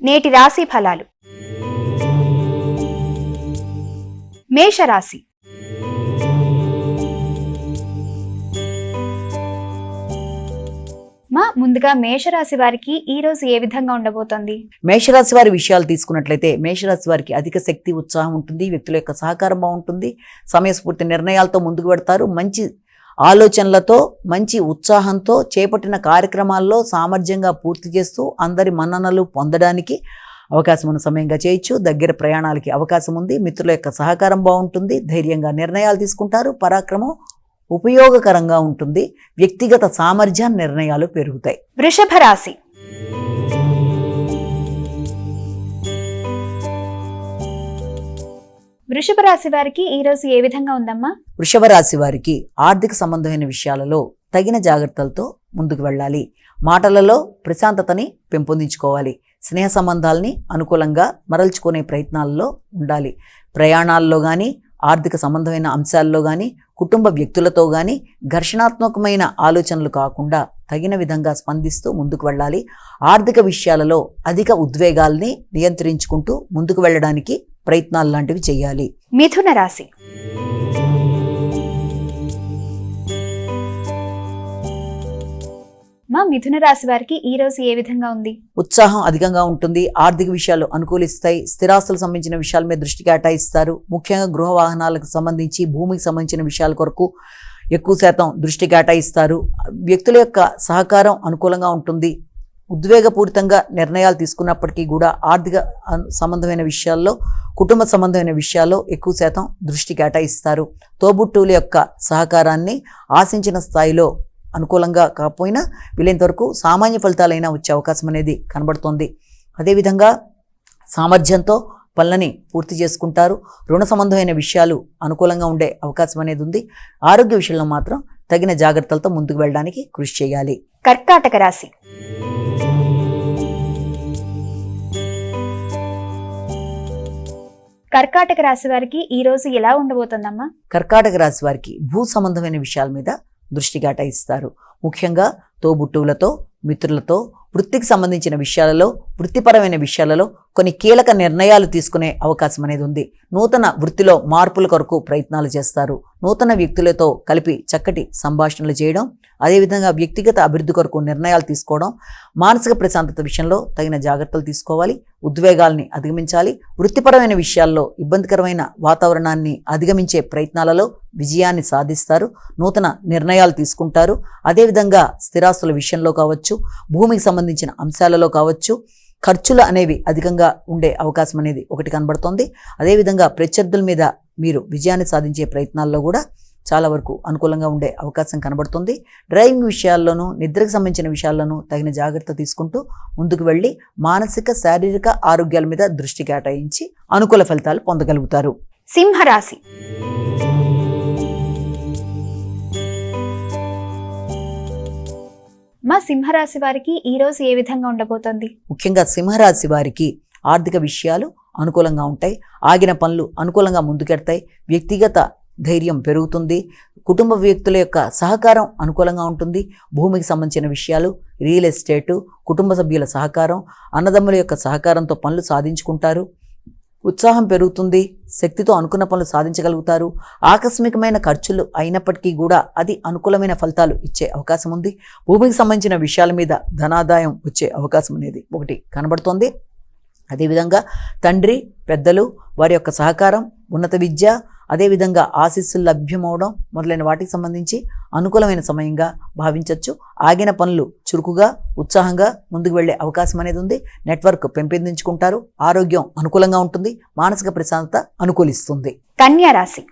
నేటి రాశి ఫలాలు. మేషరాశి. ముందుగా మేషరాశి వారికి ఈ రోజు ఏ విధంగా ఉండబోతోంది? మేషరాశి వారి విషయాలు తీసుకున్నట్లయితే మేషరాశి వారికి అధిక శక్తి, ఉత్సాహం ఉంటుంది. వ్యక్తుల యొక్క సహకారం బాగుంటుంది. సమయస్ఫూర్తి నిర్ణయాలతో ముందుకు పెడతారు. మంచి ఆలోచనలతో, మంచి ఉత్సాహంతో చేపట్టిన కార్యక్రమాల్లో సామర్థ్యంగా పూర్తి చేస్తూ అందరి మన్ననలు పొందడానికి అవకాశం ఉన్న సమయంగా చేయొచ్చు. దగ్గర ప్రయాణాలకి అవకాశం ఉంది. మిత్రుల యొక్క సహకారం బాగుంటుంది. ధైర్యంగా నిర్ణయాలు తీసుకుంటారు. పరాక్రమం ఉపయోగకరంగా ఉంటుంది. వ్యక్తిగత సామర్థ్య నిర్ణయాలు పెరుగుతాయి. వృషభ రాశి. వృషభ రాశి వారికి ఈ రోజు ఏ విధంగా ఉందమ్మా? వృషభ రాశి వారికి ఆర్థిక సంబంధమైన విషయాలలో తగిన జాగ్రత్తలతో ముందుకు వెళ్ళాలి. మాటలలో ప్రశాంతతని పెంపొందించుకోవాలి. స్నేహ సంబంధాలని అనుకూలంగా మరల్చుకునే ప్రయత్నాల్లో ఉండాలి. ప్రయాణాల్లో కానీ, ఆర్థిక సంబంధమైన అంశాల్లో కానీ, కుటుంబ వ్యక్తులతో కానీ ఘర్షణాత్మకమైన ఆలోచనలు కాకుండా తగిన విధంగా స్పందిస్తూ ముందుకు వెళ్ళాలి. ఆర్థిక విషయాలలో అధిక ఉద్వేగాల్ని నియంత్రించుకుంటూ ముందుకు వెళ్ళడానికి ప్రయత్నాలు లాంటివి చేయాలి. మిథున రాశి. మిథున రాశి వారికి ఈ రోజు ఏ విధంగా ఉంది? ఉత్సాహం అధికంగా ఉంటుంది. ఆర్థిక విషయాలు అనుకూలిస్తాయి. స్థిరాస్తులకు సంబంధించిన విషయాల మీద దృష్టి కేటాయిస్తారు. ముఖ్యంగా గృహ వాహనాలకు సంబంధించి, భూమికి సంబంధించిన విషయాల కొరకు ఎక్కువ శాతం దృష్టి కేటాయిస్తారు. వ్యక్తుల యొక్క సహకారం అనుకూలంగా ఉంటుంది. ఉద్వేగపూరితంగా నిర్ణయాలు తీసుకున్నప్పటికీ కూడా ఆర్థిక సంబంధమైన విషయాల్లో, కుటుంబ సంబంధమైన విషయాల్లో ఎక్కువ శాతం దృష్టి కేటాయిస్తారు. తోబుట్టువుల యొక్క సహకారాన్ని ఆశించిన స్థాయిలో అనుకూలంగా కాకపోయినా వీలైనంతవరకు సామాన్య ఫలితాలైనా వచ్చే అవకాశం అనేది కనబడుతోంది. అదేవిధంగా సామర్థ్యంతో పనులని పూర్తి చేసుకుంటారు. రుణ సంబంధమైన విషయాలు అనుకూలంగా ఉండే అవకాశం అనేది ఉంది. ఆరోగ్య విషయంలో మాత్రం తగిన జాగ్రత్తలతో ముందుకు వెళ్ళడానికి కృషి చేయాలి. కర్కాటక రాశి. కర్కాటక రాశి వారికి ఈ రోజు ఎలా ఉండబోతుందమ్మా? కర్కాటక రాశి వారికి భూ సంబంధమైన విషయాల మీద దృష్టి కేటాయిస్తారు. ముఖ్యంగా తోబుట్టువులతో, మిత్రులతో, వృత్తికి సంబంధించిన విషయాలలో, వృత్తిపరమైన విషయాలలో కొన్ని కీలక నిర్ణయాలు తీసుకునే అవకాశం అనేది ఉంది. నూతన వృత్తిలో మార్పుల కొరకు ప్రయత్నాలు చేస్తారు. నూతన వ్యక్తులతో కలిపి చక్కటి సంభాషణలు చేయడం, అదేవిధంగా వ్యక్తిగత అభివృద్ధి కొరకు నిర్ణయాలు తీసుకోవడం, మానసిక ప్రశాంతత విషయంలో తగిన జాగ్రత్తలు తీసుకోవాలి. ఉద్వేగాల్ని అధిగమించాలి. వృత్తిపరమైన విషయాల్లో ఇబ్బందికరమైన వాతావరణాన్ని అధిగమించే ప్రయత్నాలలో విజయాన్ని సాధిస్తారు. నూతన నిర్ణయాలు తీసుకుంటారు. అదేవిధంగా స్థిరాస్తుల విషయంలో కావచ్చు, భూమికి సంబంధించిన అంశాలలో కావచ్చు, ఖర్చులు అనేవి అధికంగా ఉండే అవకాశం అనేది ఒకటి కనబడుతోంది. అదేవిధంగా ప్రత్యర్థుల మీద మీరు విజయాన్ని సాధించే ప్రయత్నాల్లో కూడా చాలా వరకు అనుకూలంగా ఉండే అవకాశం కనబడుతుంది. డ్రైవింగ్ విషయాల్లోనూ, నిద్రకు సంబంధించిన విషయాల్లోనూ తగిన జాగ్రత్త తీసుకుంటూ ముందుకు వెళ్ళి మానసిక, శారీరక ఆరోగ్యాల మీద దృష్టి కేటాయించి అనుకూల ఫలితాలు పొందగలుగుతారు. సింహరాశి. సింహరాశి వారికి ఈ రోజు ఏ విధంగా ఉండబోతోంది? ముఖ్యంగా సింహరాశి వారికి ఆర్థిక విషయాలు అనుకూలంగా ఉంటాయి. ఆగిన పనులు అనుకూలంగా ముందుకెడతాయి. వ్యక్తిగత ధైర్యం పెరుగుతుంది. కుటుంబ వ్యక్తుల యొక్క సహకారం అనుకూలంగా ఉంటుంది. భూమికి సంబంధించిన విషయాలు, రియల్ ఎస్టేటు, కుటుంబ సభ్యుల సహకారం, అన్నదమ్ముల యొక్క సహకారంతో పనులు సాధించుకుంటారు. ఉత్సాహం పెరుగుతుంది. శక్తితో అనుకున్న పనులు సాధించగలుగుతారు. ఆకస్మికమైన ఖర్చులు అయినప్పటికీ కూడా అది అనుకూలమైన ఫలితాలు ఇచ్చే అవకాశం ఉంది. భూమికి సంబంధించిన విషయాల మీద ధనాదాయం వచ్చే అవకాశం అనేది ఒకటి కనబడుతోంది. అదేవిధంగా తండ్రి, పెద్దలు, వారి యొక్క సహకారం, ఉన్నత విద్య, అదేవిధంగా ఆశీస్సులు లభ్యమవడం మొదలైన వాటికి సంబంధించి అనుకూలమైన సమయంగా భావించవచ్చు. ఆగిన పనులు చురుకుగా, ఉత్సాహంగా ముందుకు వెళ్లే అవకాశం అనేది ఉంది. నెట్వర్క్ పెంపొందించుకుంటారు. ఆరోగ్యం అనుకూలంగా ఉంటుంది. మానసిక ప్రశాంతత అనుకూలిస్తుంది. కన్యా రాశి.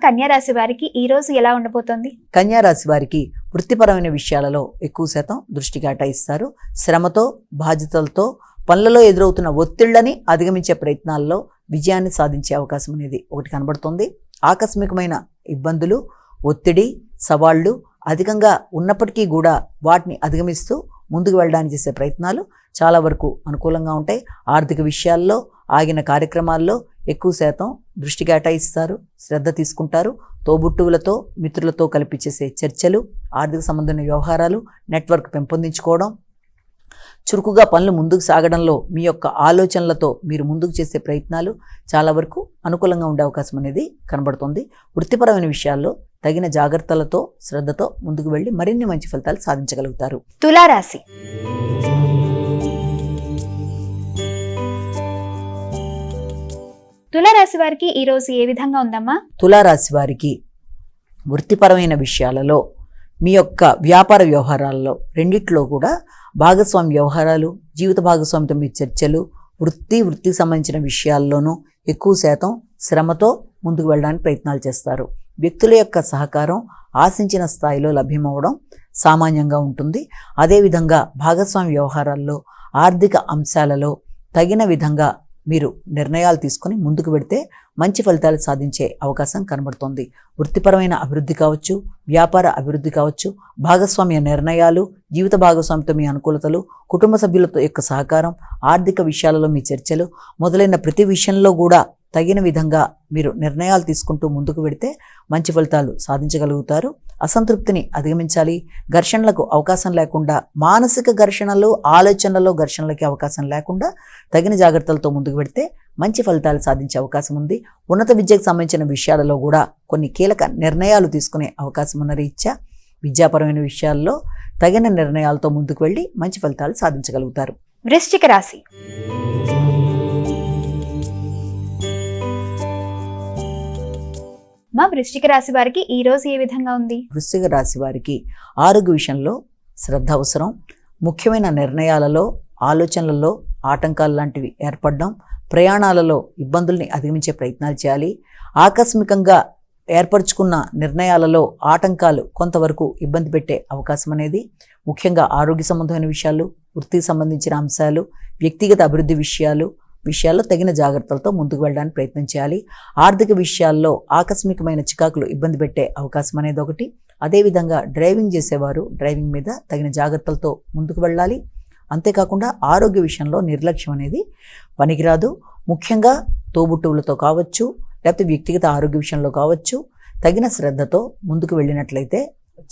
కన్యా రాశి వారికి ఈ రోజు ఎలా ఉండబోతోంది? కన్యా రాశి వారికి వృత్తిపరమైన విషయాలలో ఎక్కువ శాతం దృష్టి కేటాయిస్తారు. శ్రమతో, బాధ్యతలతో పనులలో ఎదురవుతున్న ఒత్తిళ్లని అధిగమించే ప్రయత్నాల్లో విజయాన్ని సాధించే అవకాశం అనేది ఒకటి కనబడుతుంది. ఆకస్మికమైన ఇబ్బందులు, ఒత్తిడి, సవాళ్లు అధికంగా ఉన్నప్పటికీ కూడా వాటిని అధిగమిస్తూ ముందుకు వెళ్ళడానికి చేసే ప్రయత్నాలు చాలా వరకు అనుకూలంగా ఉంటాయి. ఆర్థిక విషయాల్లో, ఆగిన కార్యక్రమాల్లో ఎక్కువ శాతం దృష్టి కేటాయిస్తారు, శ్రద్ధ తీసుకుంటారు. తోబుట్టువులతో మిత్రులతో కలిపి చేసే చర్చలు, ఆర్థిక సంబంధమైన వ్యవహారాలు, నెట్వర్క్ పెంపొందించుకోవడం, చురుకుగా పనులు ముందుకు సాగడంలో మీ యొక్క ఆలోచనలతో మీరు ముందుకు చేసే ప్రయత్నాలు చాలా వరకు అనుకూలంగా ఉండే అవకాశం అనేది కనబడుతుంది. వృత్తిపరమైన విషయాల్లో తగిన జాగ్రత్తలతో శ్రద్ధతో ముందుకు వెళ్ళి మరిన్ని మంచి ఫలితాలు సాధించగలుగుతారు. తులారాశి. తులారాశి వారికి ఈ రోజు ఏ విధంగా ఉందమ్మా? తులారాశి వారికి వృత్తిపరమైన విషయాలలో మీ యొక్క వ్యాపార వ్యవహారాల్లో రెండిట్లో కూడా భాగస్వామి వ్యవహారాలు, జీవిత భాగస్వామితో మీ చర్చలు, వృత్తికి సంబంధించిన విషయాల్లోనూ ఎక్కువ శాతం శ్రమతో ముందుకు వెళ్ళడానికి ప్రయత్నాలు చేస్తారు. వ్యక్తుల యొక్క సహకారం ఆశించిన స్థాయిలో లభ్యమవడం సామాన్యంగా ఉంటుంది. అదేవిధంగా భాగస్వామి వ్యవహారాల్లో, ఆర్థిక అంశాలలో తగిన విధంగా మీరు నిర్ణయాలు తీసుకొని ముందుకు వెడితే మంచి ఫలితాలు సాధించే అవకాశం కనబడుతోంది. వృత్తిపరమైన అభివృద్ధి కావచ్చు, వ్యాపార అభివృద్ధి కావచ్చు, భాగస్వామ్య నిర్ణయాలు, జీవిత భాగస్వామితో మీ అనుకూలతలు, కుటుంబ సభ్యులతో యొక్క సహకారం, ఆర్థిక విషయాలలో మీ చర్చలు మొదలైన ప్రతి విషయంలో కూడా తగిన విధంగా మీరు నిర్ణయాలు తీసుకుంటూ ముందుకు వెడితే మంచి ఫలితాలు సాధించగలుగుతారు. అసంతృప్తిని అధిగమించాలి. ఘర్షణలకు అవకాశం లేకుండా, మానసిక ఘర్షణలు, ఆలోచనలలో ఘర్షణలకి అవకాశం లేకుండా తగిన జాగ్రత్తలతో ముందుకు వెడితే మంచి ఫలితాలు సాధించే అవకాశం ఉంది. ఉన్నత విద్యకు సంబంధించిన విషయాలలో కూడా కొన్ని కీలక నిర్ణయాలు తీసుకునే అవకాశం ఉన్న రీత్యా విద్యాపరమైన విషయాల్లో తగిన నిర్ణయాలతో ముందుకు వెళ్ళి మంచి ఫలితాలు సాధించగలుగుతారు. వృశ్చిక రాశి. మా వృశ్చిక రాశి వారికి ఈ రోజు ఏ విధంగా ఉంది? వృశ్చిక రాశి వారికి ఆరోగ్య విషయంలో శ్రద్ధ అవసరం. ముఖ్యమైన నిర్ణయాలలో, ఆలోచనలలో ఆటంకాలు లాంటివి ఏర్పడడం, ప్రయాణాలలో ఇబ్బందుల్ని అధిగమించే ప్రయత్నాలు చేయాలి. ఆకస్మికంగా ఏర్పరచుకున్న నిర్ణయాలలో ఆటంకాలు కొంతవరకు ఇబ్బంది పెట్టే అవకాశం అనేది ముఖ్యంగా ఆరోగ్య సంబంధమైన విషయాలు, వృత్తికి సంబంధించిన అంశాలు, వ్యక్తిగత అభివృద్ధి విషయాల్లో తగిన జాగ్రత్తలతో ముందుకు వెళ్ళడానికి ప్రయత్నం చేయాలి. ఆర్థిక విషయాల్లో ఆకస్మికమైన చికాకులు ఇబ్బంది పెట్టే అవకాశం అనేది ఒకటి. అదేవిధంగా డ్రైవింగ్ చేసేవారు డ్రైవింగ్ మీద తగిన జాగ్రత్తలతో ముందుకు వెళ్ళాలి. అంతేకాకుండా ఆరోగ్య విషయంలో నిర్లక్ష్యం అనేది పనికిరాదు. ముఖ్యంగా తోబుట్టువులతో కావచ్చు, లేకపోతే వ్యక్తిగత ఆరోగ్య విషయంలో కావచ్చు, తగిన శ్రద్ధతో ముందుకు వెళ్ళినట్లయితే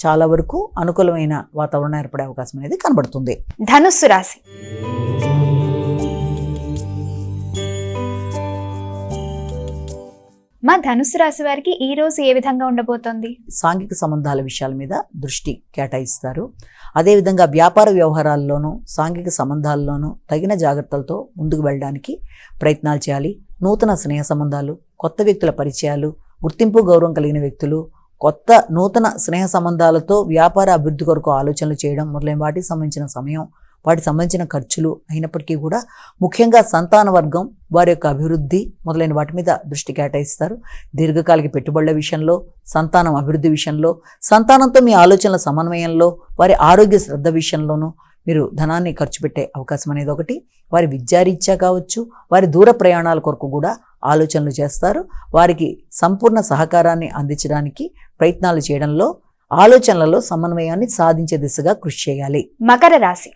చాలా వరకు అనుకూలమైన వాతావరణం ఏర్పడే అవకాశం అనేది కనబడుతుంది. ధనుస్సు రాశి. మా ధనుస్సు రాశి వారికి ఈ రోజు ఏ విధంగా ఉండబోతోంది? సాంఘిక సంబంధాల విషయాల మీద దృష్టి కేటాయిస్తారు. అదేవిధంగా వ్యాపార వ్యవహారాల్లోనూ, సాంఘిక సంబంధాల్లోనూ తగిన జాగ్రత్తలతో ముందుకు వెళ్ళడానికి ప్రయత్నాలు చేయాలి. నూతన స్నేహ సంబంధాలు, కొత్త వ్యక్తుల పరిచయాలు, గుర్తింపు గౌరవం కలిగిన వ్యక్తులు, నూతన స్నేహ సంబంధాలతో వ్యాపార అభివృద్ధి కొరకు ఆలోచనలు చేయడం మొదలైన వాటికి సంబంధించిన సమయం, వాటికి సంబంధించిన ఖర్చులు అయినప్పటికీ కూడా ముఖ్యంగా సంతాన వర్గం వారి యొక్క అభివృద్ధి మొదలైన వాటి మీద దృష్టి కేటాయిస్తారు. దీర్ఘకాలిక పెట్టుబడుల విషయంలో, సంతానం అభివృద్ధి విషయంలో, సంతానంతో మీ ఆలోచనల సమన్వయంలో, వారి ఆరోగ్య శ్రద్ధ విషయంలోనూ మీరు ధనాన్ని ఖర్చు పెట్టే అవకాశం అనేది ఒకటి. వారి విద్యారీత్యా కావచ్చు, వారి దూర ప్రయాణాల కొరకు కూడా ఆలోచనలు చేస్తారు. వారికి సంపూర్ణ సహకారాన్ని అందించడానికి ప్రయత్నాలు చేయడంలో, ఆలోచనలలో సమన్వయాన్ని సాధించే దిశగా కృషి చేయాలి. మకర రాశి.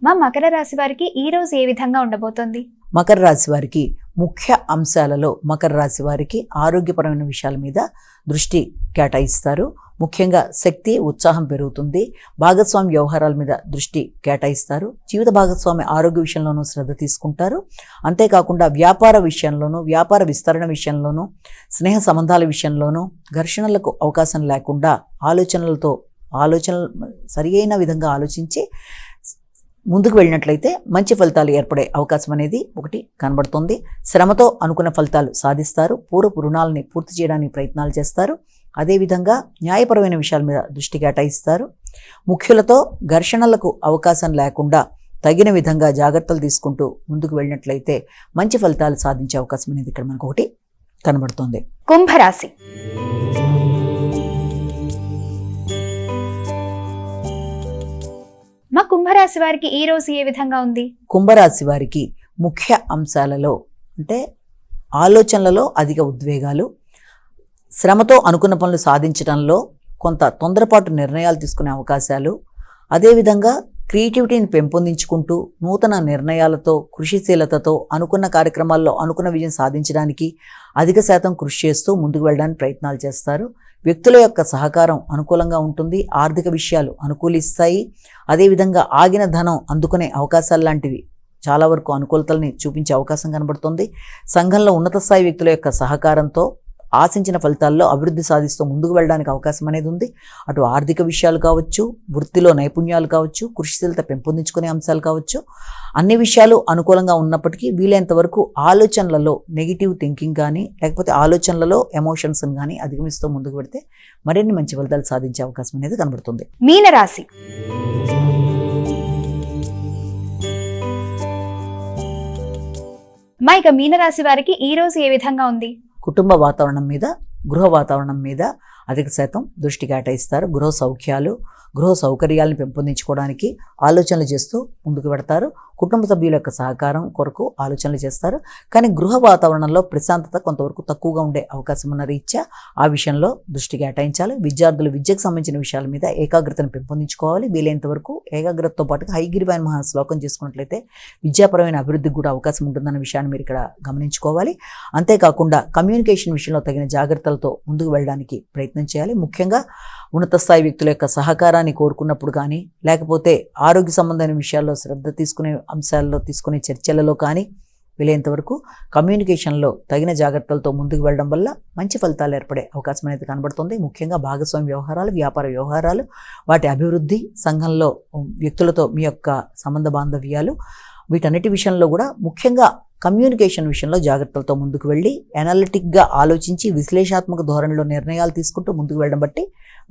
మా మకర రాశి వారికి ఈ రోజు ఏ విధంగా ఉండబోతోంది? మకర రాశి వారికి ముఖ్య అంశాలలో మకర రాశి వారికి ఆరోగ్యపరమైన విషయాల మీద దృష్టి కేటాయిస్తారు. ముఖ్యంగా శక్తి, ఉత్సాహం పెరుగుతుంది. భాగస్వామి వ్యవహారాల మీద దృష్టి కేటాయిస్తారు. జీవిత భాగస్వామి ఆరోగ్య విషయంలోనూ శ్రద్ధ తీసుకుంటారు. అంతేకాకుండా వ్యాపార విషయంలోనూ, వ్యాపార విస్తరణ విషయంలోనూ, స్నేహ సంబంధాల విషయంలోనూ ఘర్షణలకు అవకాశం లేకుండా ఆలోచనలు సరి అయిన విధంగా ఆలోచించి ముందుకు వెళ్ళినట్లయితే మంచి ఫలితాలు ఏర్పడే అవకాశం అనేది ఒకటి కనబడుతుంది. శ్రమతో అనుకున్న ఫలితాలు సాధిస్తారు. పూర్వపు రుణాలని పూర్తి చేయడానికి ప్రయత్నాలు చేస్తారు. అదేవిధంగా న్యాయపరమైన విషయాల మీద దృష్టి కేటాయిస్తారు. ముఖ్యులతో ఘర్షణలకు అవకాశం లేకుండా తగిన విధంగా జాగ్రత్తలు తీసుకుంటూ ముందుకు వెళ్ళినట్లయితే మంచి ఫలితాలు సాధించే అవకాశం అనేది ఇక్కడ మనకు ఒకటి కనబడుతుంది. కుంభరాశి. మా కుంభరాశి వారికి ఈ రోజు ఏ విధంగా ఉంది? కుంభరాశి వారికి ముఖ్య అంశాలలో అంటే ఆలోచనలలో అధిక ఉద్వేగాలు, శ్రమతో అనుకున్న పనులు సాధించడంలో కొంత తొందరపాటు నిర్ణయాలు తీసుకునే అవకాశాలు, అదేవిధంగా క్రియేటివిటీని పెంపొందించుకుంటూ నూతన నిర్ణయాలతో కృషిశీలతతో అనుకున్న కార్యక్రమాల్లో అనుకున్న విజయం సాధించడానికి అధిక శాతం కృషి చేస్తూ ముందుకు వెళ్ళడానికి ప్రయత్నాలు చేస్తారు. వ్యక్తుల యొక్క సహకారం అనుకూలంగా ఉంటుంది. ఆర్థిక విషయాలు అనుకూలిస్తాయి. అదేవిధంగా ఆగిన ధనం అందుకునే అవకాశాలు లాంటివి చాలా వరకు అనుకూలతల్ని చూపించే అవకాశం కనబడుతుంది. సంఘంలో ఉన్నత స్థాయి వ్యక్తుల యొక్క సహకారంతో ఆశించిన ఫలితాల్లో అభివృద్ధి సాధిస్తూ ముందుకు వెళ్ళడానికి అవకాశం అనేది ఉంది. అటు ఆర్థిక విషయాలు కావచ్చు, వృత్తిలో నైపుణ్యాలు కావచ్చు, కృషిశీలత పెంపొందించుకునే అంశాలు కావచ్చు, అన్ని విషయాలు అనుకూలంగా ఉన్నప్పటికీ వీలైనంత వరకు ఆలోచనలలో నెగిటివ్ థింకింగ్ కానీ లేకపోతే ఆలోచనలలో ఎమోషన్స్ని కానీ అధిగమిస్తూ ముందుకు పెడితే మరిన్ని మంచి ఫలితాలు సాధించే అవకాశం అనేది కనబడుతుంది. మీనరాశి. ఇక మీనరాశి వారికి ఈ రోజు ఏ విధంగా ఉంది? కుటుంబ వాతావరణం మీద, గృహ వాతావరణం మీద అధిక శాతం దృష్టి కేటాయిస్తారు. గృహ సౌఖ్యాలు, గృహ సౌకర్యాలను పెంపొందించుకోవడానికి ఆలోచనలు చేస్తూ ముందుకు పెడతారు. కుటుంబ సభ్యుల యొక్క సహకారం కొరకు ఆలోచనలు చేస్తారు. కానీ గృహ వాతావరణంలో ప్రశాంతత కొంతవరకు తక్కువగా ఉండే అవకాశం ఉన్న రీత్యా ఆ విషయంలో దృష్టి కేటాయించాలి. విద్యార్థులు విద్యకు సంబంధించిన విషయాల మీద ఏకాగ్రతను పెంపొందించుకోవాలి. వీలైనంత వరకు ఏకాగ్రతతో పాటుగా హైగిరివాయన మహా శ్లోకం చేసుకున్నట్లయితే విద్యాపరమైన అభివృద్ధికి కూడా అవకాశం ఉంటుందన్న విషయాన్ని మీరు ఇక్కడ గమనించుకోవాలి. అంతేకాకుండా కమ్యూనికేషన్ విషయంలో తగిన జాగ్రత్తలతో ముందుకు వెళ్ళడానికి ప్రయత్నం చేయాలి. ముఖ్యంగా ఉన్నత స్థాయి వ్యక్తుల యొక్క సహకారాన్ని కోరుకున్నప్పుడు కానీ లేకపోతే ఆరోగ్య సంబంధమైన విషయాల్లో శ్రద్ధ తీసుకునే అంశాల్లో తీసుకునే చర్చలలో కానీ వీలైనంత వరకు కమ్యూనికేషన్లో తగిన జాగ్రత్తలతో ముందుకు వెళ్ళడం వల్ల మంచి ఫలితాలు ఏర్పడే అవకాశం అనేది కనబడుతుంది. ముఖ్యంగా భాగస్వామ్య వ్యవహారాలు, వ్యాపార వ్యవహారాలు, వాటి అభివృద్ధి, సంఘంలో వ్యక్తులతో మీ యొక్క సంబంధ బాంధవ్యాలు, వీటన్నిటి విషయంలో కూడా ముఖ్యంగా కమ్యూనికేషన్ విషయంలో జాగ్రత్తలతో ముందుకు వెళ్ళి ఎనాలిటిక్గా ఆలోచించి విశ్లేషణాత్మక ధోరణిలో నిర్ణయాలు తీసుకుంటూ ముందుకు వెళ్ళడం బట్టి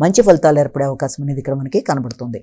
మంచి ఫలితాలు ఏర్పడే అవకాశం అనేది ఇక్కడ మనకి కనబడుతుంది.